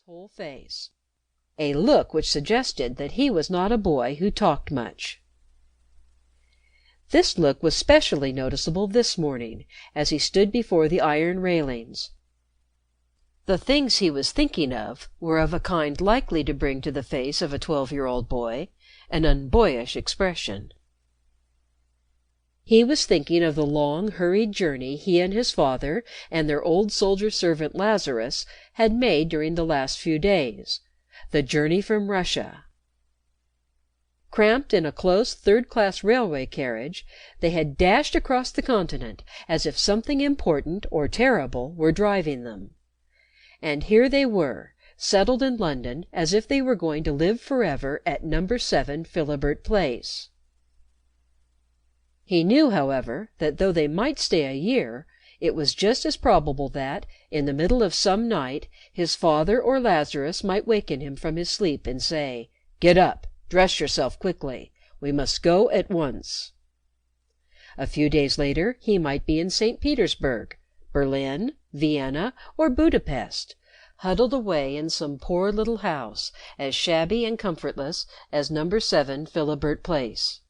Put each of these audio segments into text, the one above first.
whole face, a look which suggested that he was not a boy who talked much. This look was specially noticeable this morning, as he stood before the iron railings. The things he was thinking of were of a kind likely to bring to the face of a 12-year-old boy an unboyish expression. He was thinking of the long, hurried journey he and his father and their old soldier servant Lazarus had made during the last few days, the journey from Russia. Cramped in a close third-class railway carriage, they had dashed across the continent as if something important or terrible were driving them. And here they were, settled in London as if they were going to live forever at No. 7 Philibert Place. He knew, however, that though they might stay a year, it was just as probable that, in the middle of some night, his father or Lazarus might waken him from his sleep and say, "Get up! Dress yourself quickly. We must go at once." A few days later he might be in St. Petersburg, Berlin, Vienna, or Budapest, huddled away in some poor little house as shabby and comfortless as No. 7 Philibert Place.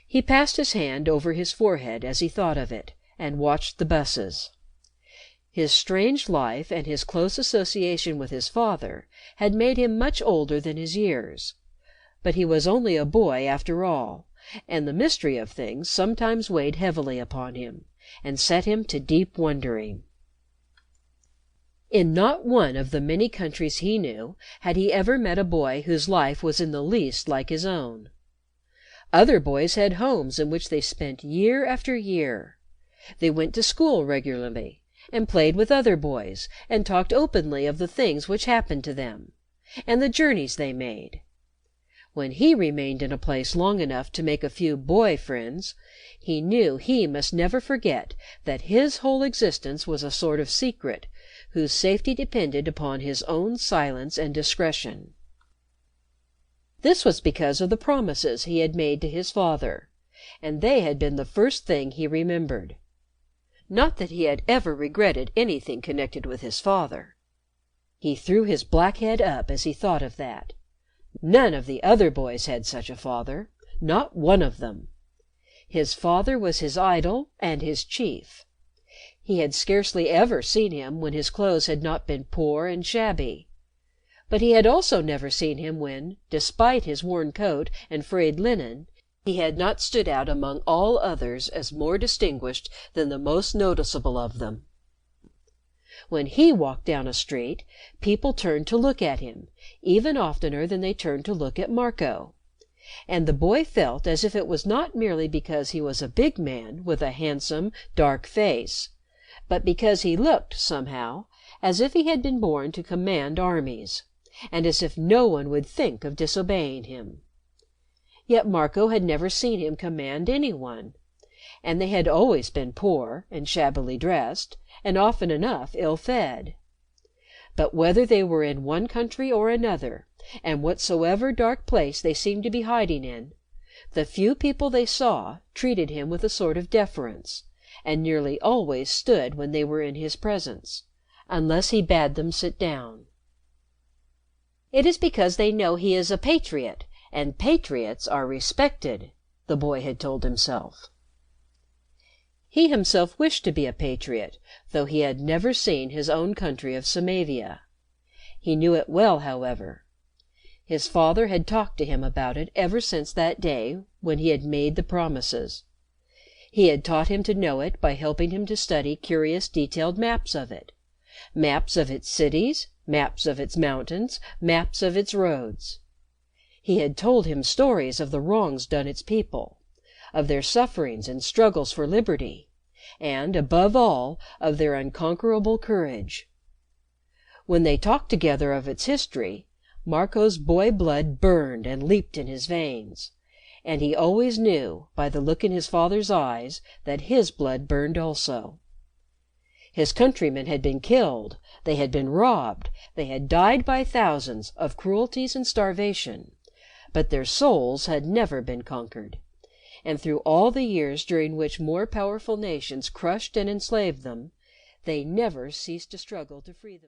He passed his hand over his forehead as he thought of it, and watched the buses. His strange life and his close association with his father had made him much older than his years, but he was only a boy after all, and the mystery of things sometimes weighed heavily upon him, and set him to deep wondering. In not one of the many countries he knew had he ever met a boy whose life was in the least like his own. Other boys had homes in which they spent year after year. They went to school regularly, and played with other boys, and talked openly of the things which happened to them, and the journeys they made. When he remained in a place long enough to make a few boy friends, he knew he must never forget that his whole existence was a sort of secret whose safety depended upon his own silence and discretion. This was because of the promises he had made to his father, and they had been the first thing he remembered. Not that he had ever regretted anything connected with his father. He threw his black head up as he thought of that. None of the other boys had such a father, not one of them. His father was his idol and his chief. He had scarcely ever seen him when his clothes had not been poor and shabby. But he had also never seen him when, despite his worn coat and frayed linen, he had not stood out among all others as more distinguished than the most noticeable of them. When he walked down a street, people turned to look at him, even oftener than they turned to look at Marco. And the boy felt as if it was not merely because he was a big man with a handsome, dark face, but because he looked, somehow, as if he had been born to command armies, and as if no one would think of disobeying him. Yet Marco had never seen him command any one, and they had always been poor and shabbily dressed, and often enough ill-fed. But whether they were in one country or another, and whatsoever dark place they seemed to be hiding in, the few people they saw treated him with a sort of deference, and nearly always stood when they were in his presence, unless he bade them sit down. "It is because they know he is a patriot, and patriots are respected," the boy had told himself. He himself wished to be a patriot, though he had never seen his own country of Samavia. He knew it well, however. His father had talked to him about it ever since that day when he had made the promises. He had taught him to know it by helping him to study curious detailed maps of it, maps of its cities, maps of its mountains, maps of its roads. He had told him stories of the wrongs done its people, of their sufferings and struggles for liberty, and, above all, of their unconquerable courage. When they talked together of its history, Marco's boy blood burned and leaped in his veins, and he always knew, by the look in his father's eyes, that his blood burned also. His countrymen had been killed, they had been robbed, they had died by thousands of cruelties and starvation, but their souls had never been conquered, and through all the years during which more powerful nations crushed and enslaved them, they never ceased to struggle to free them.